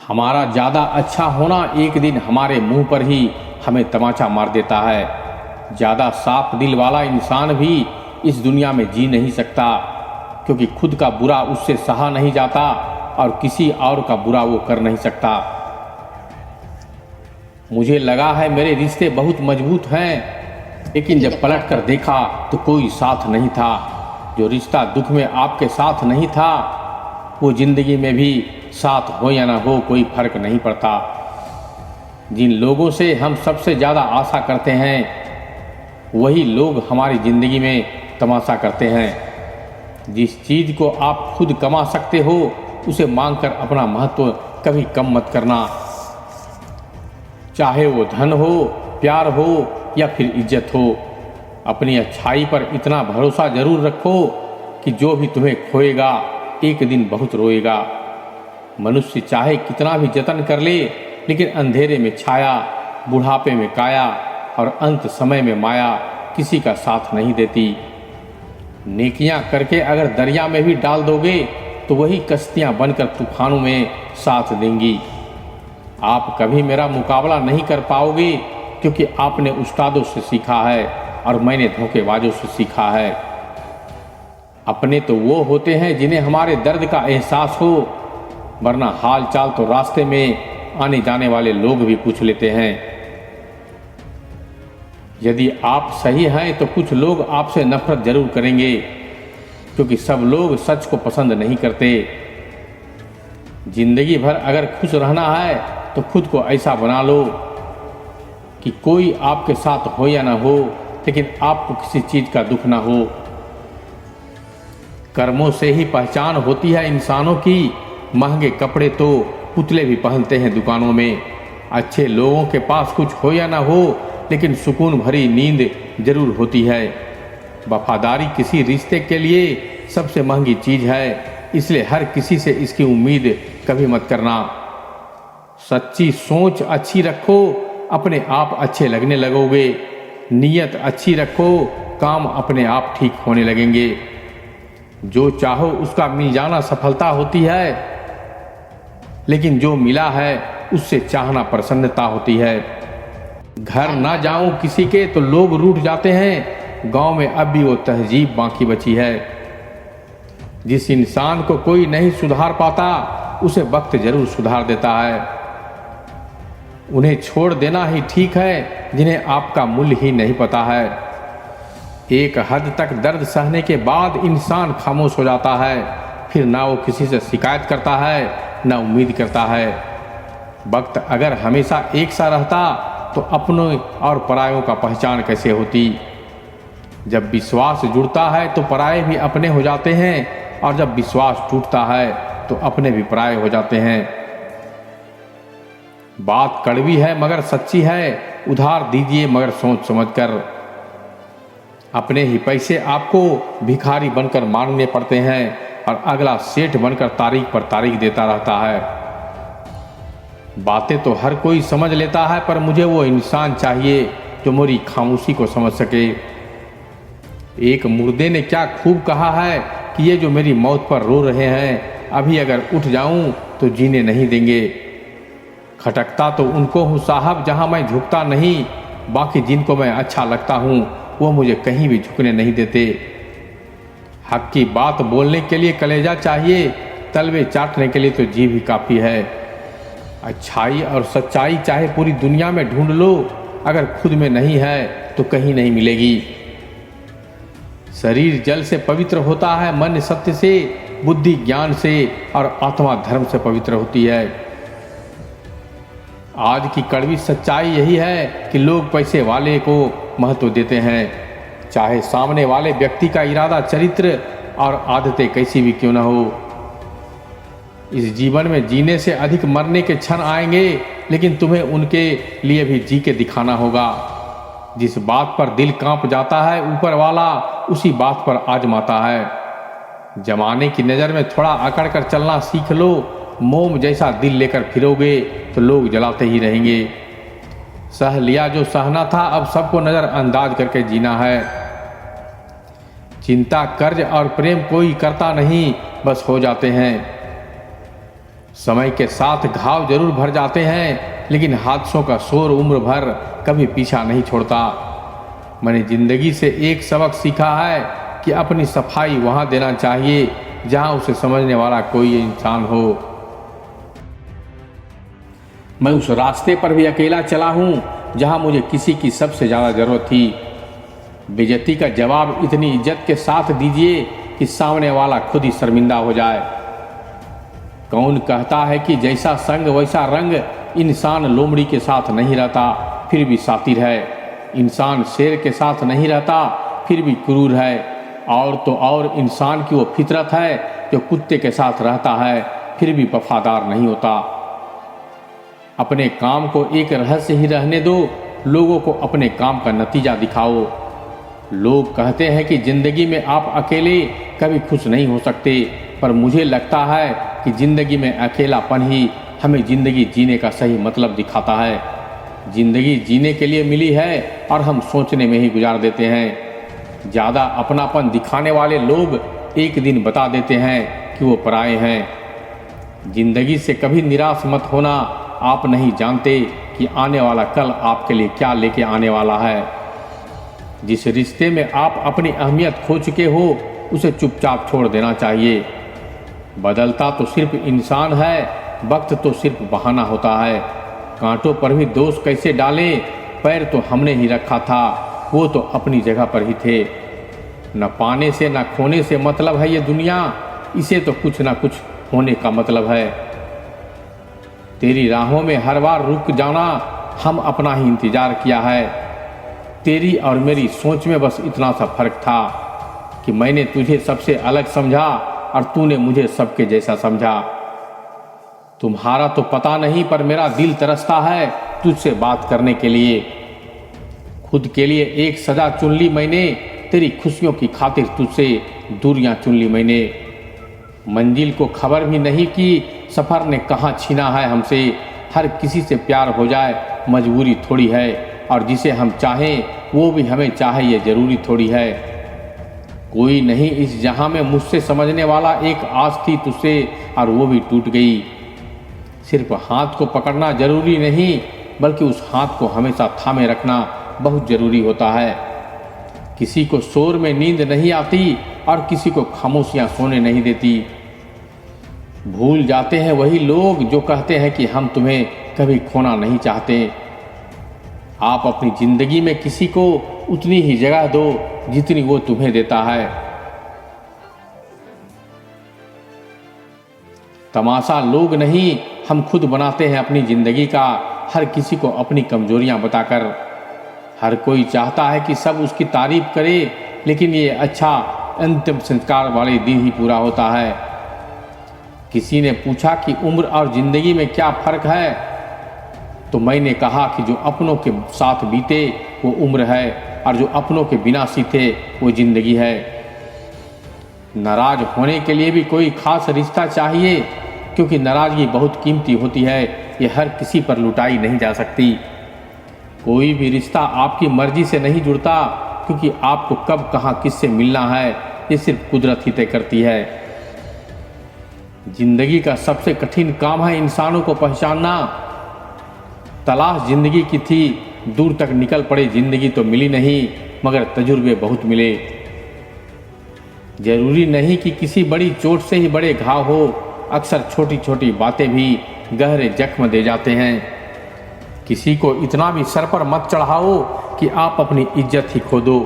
हमारा ज़्यादा अच्छा होना एक दिन हमारे मुंह पर ही हमें तमाचा मार देता है। ज़्यादा साफ दिल वाला इंसान भी इस दुनिया में जी नहीं सकता, क्योंकि खुद का बुरा उससे सहा नहीं जाता और किसी और का बुरा वो कर नहीं सकता। मुझे लगा है मेरे रिश्ते बहुत मजबूत हैं, लेकिन जब पलट कर देखा तो कोई साथ नहीं था। जो रिश्ता दुख में आपके साथ नहीं था, वो जिंदगी में भी साथ हो या ना हो कोई फर्क नहीं पड़ता। जिन लोगों से हम सबसे ज़्यादा आशा करते हैं, वही लोग हमारी ज़िंदगी में तमाशा करते हैं। जिस चीज़ को आप खुद कमा सकते हो, उसे मांगकर अपना महत्व कभी कम मत करना। चाहे वो धन हो, प्यार हो या फिर इज्जत हो, अपनी अच्छाई पर इतना भरोसा जरूर रखो कि जो भी तुम्हें खोएगा एक दिन बहुत रोएगा। मनुष्य चाहे कितना भी जतन कर ले, लेकिन अंधेरे में छाया, बुढ़ापे में काया और अंत समय में माया किसी का साथ नहीं देती। नेकियां करके अगर दरिया में भी डाल दोगे तो वही कश्तियां बनकर तूफानों में साथ देंगी। आप कभी मेरा मुकाबला नहीं कर पाओगे, क्योंकि आपने उस्तादों से सीखा है और मैंने धोखेबाजों से सीखा है। अपने तो वो होते हैं जिन्हें हमारे दर्द का एहसास हो, वरना हाल चाल तो रास्ते में आने जाने वाले लोग भी पूछ लेते हैं। यदि आप सही हैं तो कुछ लोग आपसे नफरत जरूर करेंगे, क्योंकि सब लोग सच को पसंद नहीं करते। जिंदगी भर अगर खुश रहना है तो खुद को ऐसा बना लो कि कोई आपके साथ हो या ना हो, लेकिन आपको किसी चीज़ का दुख ना हो। कर्मों से ही पहचान होती है इंसानों की। महंगे कपड़े तो पुतले भी पहनते हैं दुकानों में। अच्छे लोगों के पास कुछ हो या ना हो, लेकिन सुकून भरी नींद जरूर होती है। वफादारी किसी रिश्ते के लिए सबसे महंगी चीज़ है, इसलिए हर किसी से इसकी उम्मीद कभी मत करना। सच्ची सोच अच्छी रखो, अपने आप अच्छे लगने लगोगे। नीयत अच्छी रखो, काम अपने आप ठीक होने लगेंगे। जो चाहो उसका मिल जाना सफलता होती है, लेकिन जो मिला है उससे चाहना प्रसन्नता होती है। घर ना जाऊं किसी के तो लोग रूठ जाते हैं, गांव में अब भी वो तहजीब बाकी बची है। जिस इंसान को कोई नहीं सुधार पाता, उसे वक्त जरूर सुधार देता है। उन्हें छोड़ देना ही ठीक है जिन्हें आपका मूल्य ही नहीं पता है। एक हद तक दर्द सहने के बाद इंसान खामोश हो जाता है, फिर ना वो किसी से शिकायत करता है, ना उम्मीद करता है। वक्त अगर हमेशा एक सा रहता तो अपनों और परायों का पहचान कैसे होती। जब विश्वास जुड़ता है तो पराये भी अपने हो जाते हैं, और जब विश्वास टूटता है तो अपने भी पराये हो जाते हैं। बात कड़वी है मगर सच्ची है, उधार दीजिए मगर सोच समझकर। अपने ही पैसे आपको भिखारी बनकर मांगने पड़ते हैं, और अगला सेठ बनकर तारीख पर तारीख देता रहता है। बातें तो हर कोई समझ लेता है, पर मुझे वो इंसान चाहिए जो मेरी खामोशी को समझ सके। एक मुर्दे ने क्या खूब कहा है कि ये जो मेरी मौत पर रो रहे हैं, अभी अगर उठ जाऊं तो जीने नहीं देंगे। खटकता तो उनको हूँ साहब जहां मैं झुकता नहीं, बाकी जिनको मैं अच्छा लगता हूँ वो मुझे कहीं भी झुकने नहीं देते। हक की बात बोलने के लिए कलेजा चाहिए, तलवे चाटने के लिए तो जीभ ही काफ़ी है। अच्छाई और सच्चाई चाहे पूरी दुनिया में ढूंढ लो, अगर खुद में नहीं है तो कहीं नहीं मिलेगी। शरीर जल से पवित्र होता है, मन सत्य से, बुद्धि ज्ञान से और आत्मा धर्म से पवित्र होती है। आज की कड़वी सच्चाई यही है कि लोग पैसे वाले को महत्व देते हैं, चाहे सामने वाले व्यक्ति का इरादा, चरित्र और आदतें कैसी भी क्यों न हो। इस जीवन में जीने से अधिक मरने के क्षण आएंगे, लेकिन तुम्हें उनके लिए भी जी के दिखाना होगा। जिस बात पर दिल कांप जाता है, ऊपर वाला उसी बात पर आजमाता है। जमाने की नज़र में थोड़ा अकड़ कर चलना सीख लो। मोम जैसा दिल लेकर फिरोगे तो लोग जलाते ही रहेंगे। सह लिया जो सहना था, अब सबको नज़रअंदाज करके जीना है। चिंता, कर्ज और प्रेम कोई करता नहीं, बस हो जाते हैं। समय के साथ घाव जरूर भर जाते हैं, लेकिन हादसों का शोर उम्र भर कभी पीछा नहीं छोड़ता। मैंने जिंदगी से एक सबक सीखा है कि अपनी सफाई वहाँ देना चाहिए जहाँ उसे समझने वाला कोई इंसान हो। मैं उस रास्ते पर भी अकेला चला हूँ जहाँ मुझे किसी की सबसे ज़्यादा ज़रूरत थी। बेइज्जती का जवाब इतनी इज्जत के साथ दीजिए कि सामने वाला खुद ही शर्मिंदा हो जाए। कौन कहता है कि जैसा संग वैसा रंग, इंसान लोमड़ी के साथ नहीं रहता फिर भी शातिर है, इंसान शेर के साथ नहीं रहता फिर भी क्रूर है, और तो और इंसान की वो फितरत है जो कुत्ते के साथ रहता है फिर भी वफादार नहीं होता। अपने काम को एक रहस्य ही रहने दो, लोगों को अपने काम का नतीजा दिखाओ। लोग कहते हैं कि जिंदगी में आप अकेले कभी खुश नहीं हो सकते, पर मुझे लगता है कि जिंदगी में अकेलापन ही हमें जिंदगी जीने का सही मतलब दिखाता है। जिंदगी जीने के लिए मिली है और हम सोचने में ही गुजार देते हैं। ज़्यादा अपनापन दिखाने वाले लोग एक दिन बता देते हैं कि वो पराए हैं। जिंदगी से कभी निराश मत होना, आप नहीं जानते कि आने वाला कल आपके लिए क्या लेके आने वाला है। जिस रिश्ते में आप अपनी अहमियत खो चुके हो उसे चुपचाप छोड़ देना चाहिए। बदलता तो सिर्फ इंसान है, वक्त तो सिर्फ बहाना होता है। कांटों पर भी दोष कैसे डालें, पैर तो हमने ही रखा था, वो तो अपनी जगह पर ही थे। न पाने से न खोने से मतलब है ये दुनिया, इसे तो कुछ ना कुछ होने का मतलब है। तेरी राहों में हर बार रुक जाना, हम अपना ही इंतजार किया है। तेरी और मेरी सोच में बस इतना सा फर्क था कि मैंने तुझे सबसे अलग समझा और तूने मुझे सबके जैसा समझा। तुम्हारा तो पता नहीं, पर मेरा दिल तरसता है तुझसे बात करने के लिए। खुद के लिए एक सजा चुन ली मैंने, तेरी खुशियों की खातिर तुझसे दूरियां चुन ली मैंने। मंजिल को खबर भी नहीं कि सफ़र ने कहाँ छीना है हमसे। हर किसी से प्यार हो जाए मजबूरी थोड़ी है, और जिसे हम चाहें वो भी हमें चाहे ये ज़रूरी थोड़ी है। कोई नहीं इस जहां में मुझसे समझने वाला, एक आस थी तुझसे और वो भी टूट गई। सिर्फ हाथ को पकड़ना जरूरी नहीं, बल्कि उस हाथ को हमेशा थामे रखना बहुत ज़रूरी होता है। किसी को शोर में नींद नहीं आती और किसी को खामोशियां सोने नहीं देती। भूल जाते हैं वही लोग जो कहते हैं कि हम तुम्हें कभी खोना नहीं चाहते। आप अपनी ज़िंदगी में किसी को उतनी ही जगह दो जितनी वो तुम्हें देता है। तमाशा लोग नहीं, हम खुद बनाते हैं अपनी ज़िंदगी का, हर किसी को अपनी कमजोरियां बताकर। हर कोई चाहता है कि सब उसकी तारीफ करे, लेकिन ये अच्छा अंतिम संस्कार वाले दिन ही पूरा होता है। किसी ने पूछा कि उम्र और ज़िंदगी में क्या फ़र्क है, तो मैंने कहा कि जो अपनों के साथ बीते वो उम्र है, और जो अपनों के बिना सीते वो ज़िंदगी है। नाराज़ होने के लिए भी कोई ख़ास रिश्ता चाहिए, क्योंकि नाराज़गी बहुत कीमती होती है, ये हर किसी पर लुटाई नहीं जा सकती। कोई भी रिश्ता आपकी मर्जी से नहीं जुड़ता, क्योंकि आपको कब कहाँ किससे मिलना है ये सिर्फ कुदरत ही तय करती है। जिंदगी का सबसे कठिन काम है इंसानों को पहचानना। तलाश जिंदगी की थी, दूर तक निकल पड़े जिंदगी तो मिली नहीं, मगर तजुर्बे बहुत मिले। जरूरी नहीं कि किसी बड़ी चोट से ही बड़े घाव हो, अक्सर छोटी छोटी बातें भी गहरे जख्म दे जाते हैं। किसी को इतना भी सर पर मत चढ़ाओ कि आप अपनी इज्जत ही खो दो।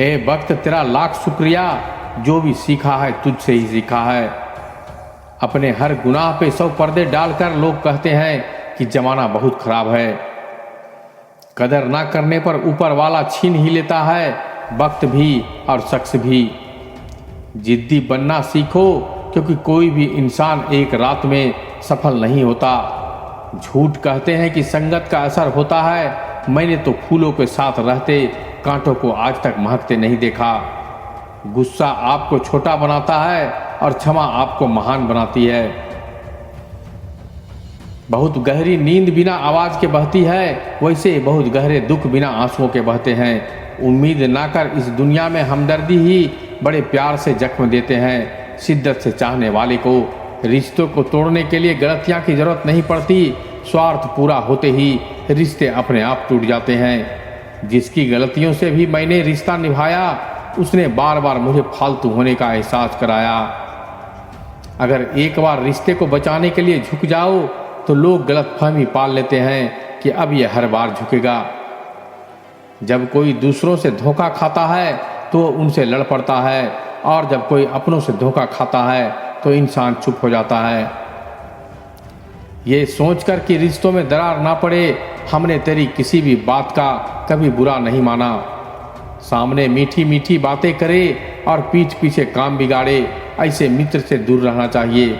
ए वक्त तेरा लाख शुक्रिया, जो भी सीखा है तुझसे ही सीखा है। अपने हर गुनाह पे 100 पर्दे डालकर लोग कहते हैं कि जमाना बहुत खराब है। कदर ना करने पर ऊपर वाला छीन ही लेता है, वक्त भी और शख्स भी। जिद्दी बनना सीखो, क्योंकि कोई भी इंसान एक रात में सफल नहीं होता। झूठ कहते हैं कि संगत का असर होता है, मैंने तो फूलों के साथ रहते कांटों को आज तक महकते नहीं देखा। गुस्सा आपको छोटा बनाता है और क्षमा आपको महान बनाती है। बहुत गहरी नींद बिना आवाज़ के बहती है, वैसे बहुत गहरे दुख बिना आंसुओं के बहते हैं। उम्मीद ना कर, इस दुनिया में हमदर्दी ही बड़े प्यार से जख्म देते हैं। शिद्दत से चाहने वाले को रिश्तों को तोड़ने के लिए गलतियां की जरूरत नहीं पड़ती, स्वार्थ पूरा होते ही रिश्ते अपने आप टूट जाते हैं। जिसकी गलतियों से भी मैंने रिश्ता निभाया, उसने बार बार मुझे फालतू होने का एहसास कराया। अगर एक बार रिश्ते को बचाने के लिए झुक जाओ तो लोग गलतफहमी पाल लेते हैं कि अब यह हर बार झुकेगा। जब कोई दूसरों से धोखा खाता है तो उनसे लड़ पड़ता है, और जब कोई अपनों से धोखा खाता है तो इंसान चुप हो जाता है। ये सोचकर कि रिश्तों में दरार ना पड़े, हमने तेरी किसी भी बात का कभी बुरा नहीं माना। सामने मीठी मीठी बातें करे और पीठ पीछे काम बिगाड़े, ऐसे मित्र से दूर रहना चाहिए।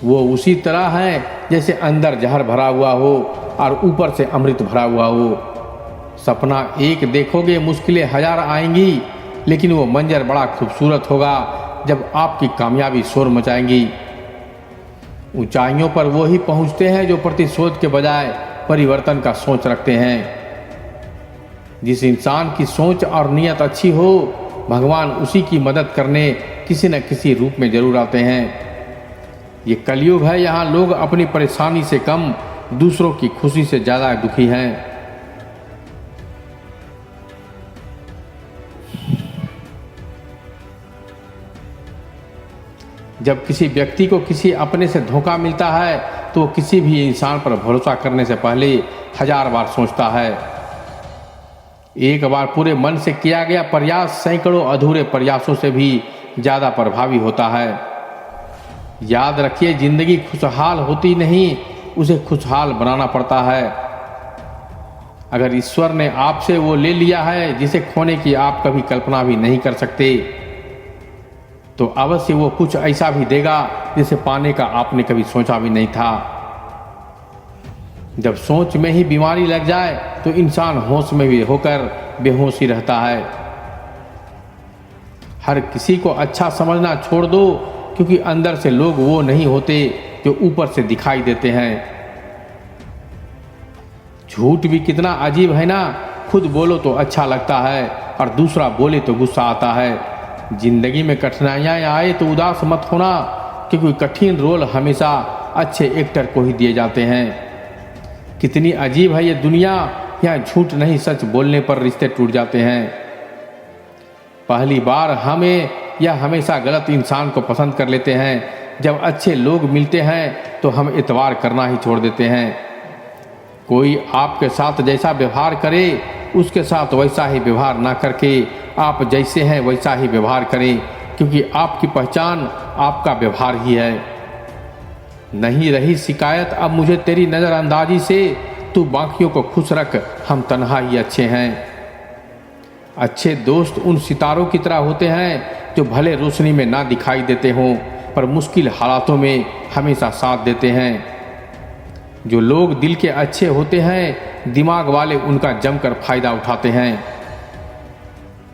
वो उसी तरह है जैसे अंदर जहर भरा हुआ हो और ऊपर से अमृत भरा हुआ हो। सपना एक देखोगे, मुश्किलें हजार आएंगी, लेकिन वो मंजर बड़ा खूबसूरत होगा जब आपकी कामयाबी शोर मचाएंगी। ऊंचाइयों पर वो ही पहुंचते हैं जो प्रतिशोध के बजाय परिवर्तन का सोच रखते हैं। जिस इंसान की सोच और नीयत अच्छी हो, भगवान उसी की मदद करने किसी न किसी रूप में जरूर आते हैं। ये कलयुग है, यहाँ लोग अपनी परेशानी से कम दूसरों की खुशी से ज़्यादा दुखी हैं। जब किसी व्यक्ति को किसी अपने से धोखा मिलता है तो वो किसी भी इंसान पर भरोसा करने से पहले हजार बार सोचता है। एक बार पूरे मन से किया गया प्रयास सैकड़ों अधूरे प्रयासों से भी ज़्यादा प्रभावी होता है। याद रखिए, जिंदगी खुशहाल होती नहीं, उसे खुशहाल बनाना पड़ता है। अगर ईश्वर ने आपसे वो ले लिया है जिसे खोने की आप कभी कल्पना भी नहीं कर सकते, तो अवश्य वो कुछ ऐसा भी देगा जिसे पाने का आपने कभी सोचा भी नहीं था। जब सोच में ही बीमारी लग जाए तो इंसान होश में भी होकर बेहोश ही रहता है। हर किसी को अच्छा समझना छोड़ दो, क्योंकि अंदर से लोग वो नहीं होते जो ऊपर से दिखाई देते हैं। झूठ भी कितना अजीब है ना, खुद बोलो तो अच्छा लगता है और दूसरा बोले तो गुस्सा आता है। जिंदगी में कठिनाइयाँ आए तो उदास मत होना, क्योंकि कठिन रोल हमेशा अच्छे एक्टर को ही दिए जाते हैं। कितनी अजीब है ये दुनिया, यहाँ झूठ नहीं सच बोलने पर रिश्ते टूट जाते हैं। पहली बार हमें या हमेशा गलत इंसान को पसंद कर लेते हैं। जब अच्छे लोग मिलते हैं तो हम एतबार करना ही छोड़ देते हैं। कोई आपके साथ जैसा व्यवहार करे, उसके साथ वैसा ही व्यवहार ना करके आप जैसे हैं वैसा ही व्यवहार करें, क्योंकि आपकी पहचान आपका व्यवहार ही है। नहीं रही शिकायत अब मुझे तेरी नज़रअंदाजी से, तू बाकियों को खुश रख, हम तन्हा ही अच्छे हैं। अच्छे दोस्त उन सितारों की तरह होते हैं जो भले रोशनी में ना दिखाई देते हों, पर मुश्किल हालातों में हमेशा साथ देते हैं। जो लोग दिल के अच्छे होते हैं, दिमाग वाले उनका जमकर फायदा उठाते हैं।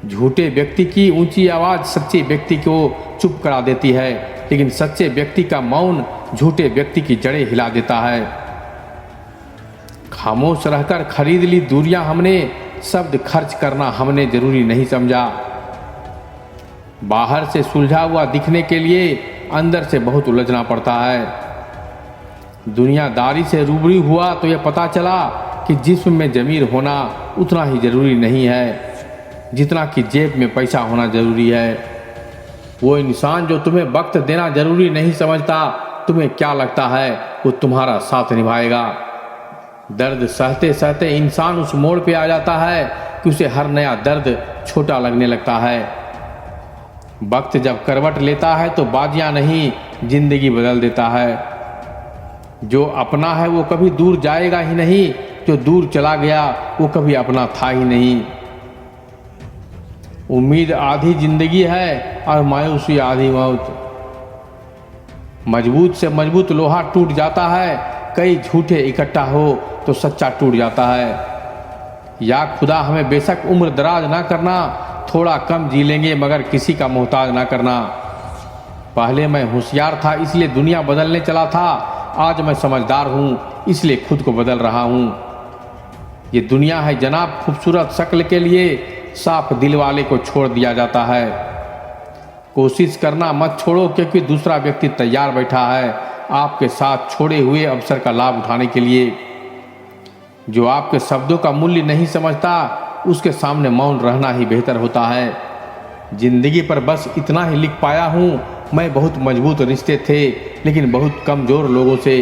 झूठे व्यक्ति की ऊंची आवाज़ सच्चे व्यक्ति को चुप करा देती है, लेकिन सच्चे व्यक्ति का मौन झूठे व्यक्ति की जड़ें हिला देता है। खामोश रहकर खरीद ली दूरियां हमने, शब्द खर्च करना हमने जरूरी नहीं समझा। बाहर से सुलझा हुआ दिखने के लिए अंदर से बहुत उलझना पड़ता है। दुनियादारी से रूबरू हुआ तो यह पता चला कि जिस्म में ज़मीर होना उतना ही ज़रूरी नहीं है जितना कि जेब में पैसा होना ज़रूरी है। वो इंसान जो तुम्हें वक्त देना ज़रूरी नहीं समझता, तुम्हें क्या लगता है वो तुम्हारा साथ निभाएगा। दर्द सहते सहते इंसान उस मोड़ पे आ जाता है कि उसे हर नया दर्द छोटा लगने लगता है। वक्त जब करवट लेता है तो बाजियां नहीं, जिंदगी बदल देता है। जो अपना है वो कभी दूर जाएगा ही नहीं, जो दूर चला गया वो कभी अपना था ही नहीं। उम्मीद आधी जिंदगी है और मायूसी आधी मौत। मजबूत से मजबूत लोहा टूट जाता है, कई झूठे इकट्ठा हो तो सच्चा टूट जाता है। या खुदा हमें बेशक उम्र दराज ना करना, थोड़ा कम जी लेंगे मगर किसी का मोहताज ना करना। पहले मैं होशियार था इसलिए दुनिया बदलने चला था, आज मैं समझदार हूँ इसलिए खुद को बदल रहा हूँ। ये दुनिया है जनाब, खूबसूरत शक्ल के लिए साफ दिल वाले को छोड़ दिया जाता है। कोशिश करना मत छोड़ो, क्योंकि दूसरा व्यक्ति तैयार बैठा है आपके साथ छोड़े हुए अवसर का लाभ उठाने के लिए। जो आपके शब्दों का मूल्य नहीं समझता, उसके सामने मौन रहना ही बेहतर होता है। जिंदगी पर बस इतना ही लिख पाया हूँ, मैं बहुत मजबूत रिश्ते थे लेकिन बहुत कमज़ोर लोगों से।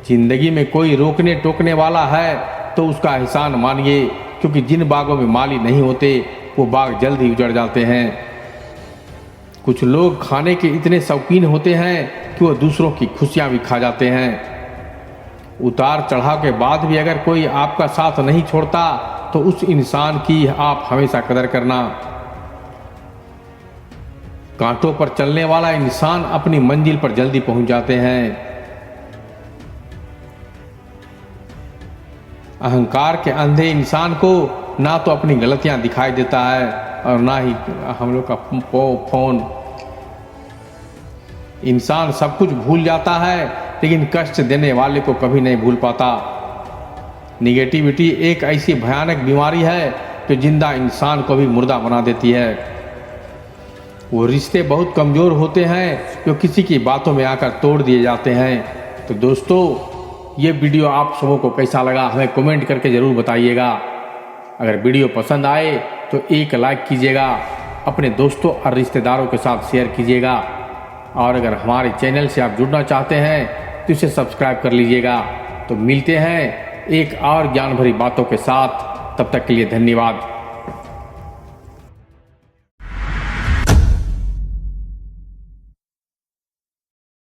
जिंदगी में कोई रोकने टोकने वाला है तो उसका एहसान मानिए, क्योंकि जिन बागों में माली नहीं होते वो बाग जल्द ही उजड़ जाते हैं। कुछ लोग खाने के इतने शौकीन होते हैं कि वो दूसरों की खुशियाँ भी खा जाते हैं। उतार चढ़ाव के बाद भी अगर कोई आपका साथ नहीं छोड़ता तो उस इंसान की आप हमेशा कदर करना। कांटों पर चलने वाला इंसान अपनी मंजिल पर जल्दी पहुंच जाते हैं। अहंकार के अंधे इंसान को ना तो अपनी गलतियां दिखाई देता है और ना ही हम लोग का फोन। इंसान सब कुछ भूल जाता है लेकिन कष्ट देने वाले को कभी नहीं भूल पाता। निगेटिविटी एक ऐसी भयानक बीमारी है जो जिंदा इंसान को भी मुर्दा बना देती है। वो रिश्ते बहुत कमज़ोर होते हैं जो किसी की बातों में आकर तोड़ दिए जाते हैं। तो दोस्तों, ये वीडियो आप सबों को कैसा लगा हमें कमेंट करके ज़रूर बताइएगा। अगर वीडियो पसंद आए तो एक लाइक कीजिएगा, अपने दोस्तों और रिश्तेदारों के साथ शेयर कीजिएगा, और अगर हमारे चैनल से आप जुड़ना चाहते हैं तो इसे सब्सक्राइब कर लीजिएगा। तो मिलते हैं एक और ज्ञान भरी बातों के साथ, तब तक के लिए धन्यवाद।